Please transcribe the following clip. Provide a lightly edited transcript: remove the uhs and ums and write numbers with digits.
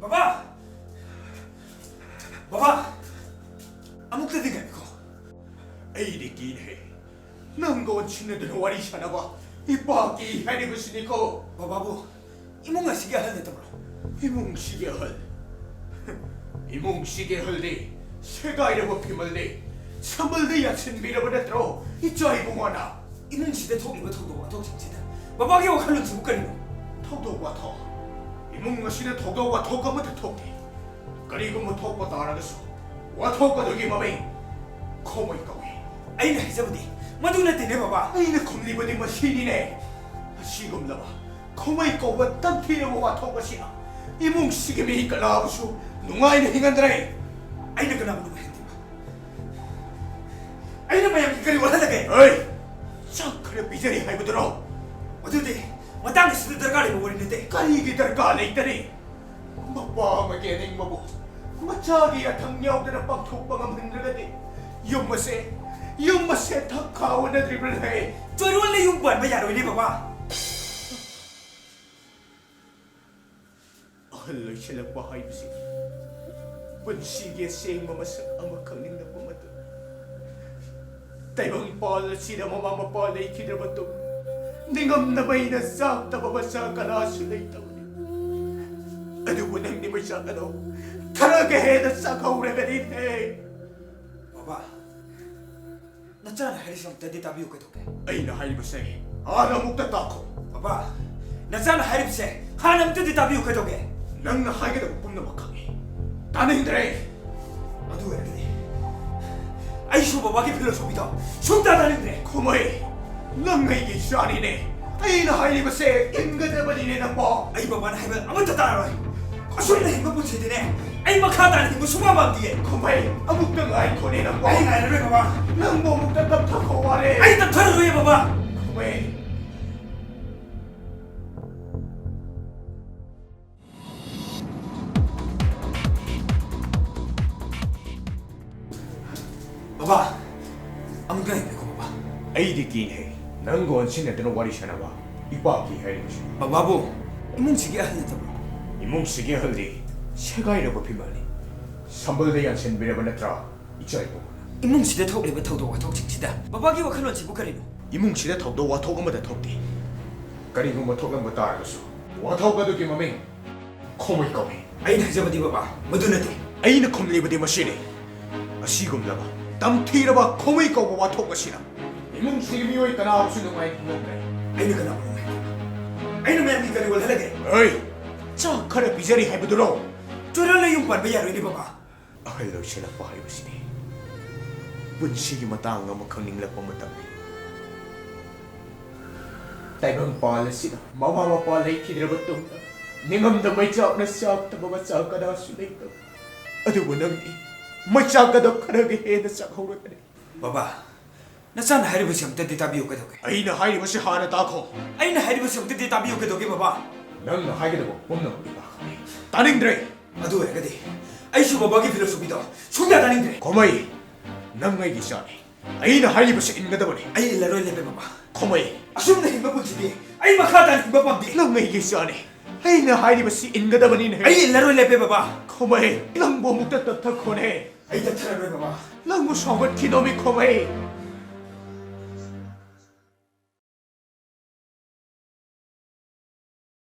Baba! Baba! 아무것도 되게 아니고 에이리 끼네 남고 친구들은 와리 샤나봐 이빠기 해리고 쓰니까 바바부 이몽가 시계 하는 데도 이몽시계 헐 이몽시계 헐리 새가 이러고 피멀리 선물리 야친 밀어버렸더러 이짜이 봉하나 이몽 시대 통이고 통도와 통칭지다 바바기 wakhalun 지부까리노 턱도와 턱 이몽가 시대 턱도와 턱가부터 턱대 그리고 뭐 턱부터 알아들었어 와 턱가 너기 마메 코모이 까위 아이나 해자부디 마두나 때네 바바 아이는 컴리버디 뭐 신이네 시금 나봐 코모이 까와 땀티려고 와 턱가 시나 이몽시계 미니까 나부수 농아이는 행한드라이 아이나 그나마 누구 했디마 아이나 마양 이까리 원하다게 어이 착하려 비자리 하이브들어 어두디 마땅히 쓰드 들어가리 보고 있는데 까이기 들어가네 있다니 마빠마게 냉마보 마차기야 당냐오드나 빵톡빵함 흔들어대 연마세 다 가오나 드리블 해 저리 원래 용부한 마 야로이네 바바 헐러 실력과 하이브시 본시기에 세잉마마스 아마 강닝나 보마도 따이방 빨라 시라마 마마 빨라 이키들어봤도 닝엄나바이나 싹다바바 싹가나 술레이따오니 아두고 낭님을 싹가도 타라게 해다 싹가오래가리네 바바 나짜나 하리성 때디 답이 오게도게 아이나 하이브세 아나 묵다 따코 바바 나짜나 하리브세 하남 때디 답이 오게도게 낭나 하이게다 뽑나 막하게 따닝드레 아두 왜 그래 아이쇼 바바기 필로소비다 흉다다는데 코모이 낭나 이게 샤리네 아이나 하이브세 인가다버리네 나뭐 아이 바바는 하면 아무것도 따라와 소리나 힘을 붙이더네 아이 막하다는 힘을 수마밤 뒤에 코모이 아묵당 아이콘이 나뭐 아이 나이를 바바 낭뭐 묵다 답답하고 와래 아이 딱 털어 왜 바바 코모이 바바 아무것도 힘들고 바바 에이디 끼네 낭고 원신애들은 와리 샤나봐 이빠기 해리고시 바바부 이몽지게 하는 데도 이몽시계 헐리 새가 이러고 비말리 선불대한 신비려버렸더라 이짜이 보구나 이몽시대 턱레베 턱도와 턱칭지다 바바기 wakhalun 지부까리노 이몽시대 턱도 와 턱음마다 턱디 그리고 뭐 턱은 뭐 따라갔어 와 턱가도 기마맹 코모이 거미 아이 나자바디 바바 뭐두나데 아이는 컴리브디 마시니 아시금나봐 땀티라봐 코모이 거고 와 턱가시나 이몽시계 미워있까 나 없으는 와이 그런데 아이는 그나마 아이는 마양 이까리 원하다게 어이 저 그래 비자리 해보도록 저럴래 용부한 마 야로이네 바바 아일로 실력과 하이브시니 분식이 마땅 아마 강닝락과 마땅 따이방 빨라시나 마마마 빨라 이키들어봤던 닝엄다 마이짝나 싹다 바바 싹가다 수레이다 아두고 낭니 마이짝가도 카라게 해나 싹하우라가네 바바 나짜나 하리브시 엄때디 답이 오게도게 아이나 하이브시 하나 따코 아이나 하리브시 엄때디 답이 오게도게 바바 낭나 하이게도 뽑는 우리 바카네 따닝드레 아두 왜 그래 아이쇼 바바기 필로소비다 흉다다는데 고마이 낭나이기 샤네 아이나 하이브시 인가다보니 아이 일라로일레베 바바 고마이 아쉬움나 힘을 붙이디 아이 막하다는 힘을 밤디 낭나이기 샤네 아이나 하이브시 인가다보니 아이 일라로일레베 바바 코마이 낭보 묵다 따타코네 아이 다차라베 바바 낭무 성을 기놈이 코마이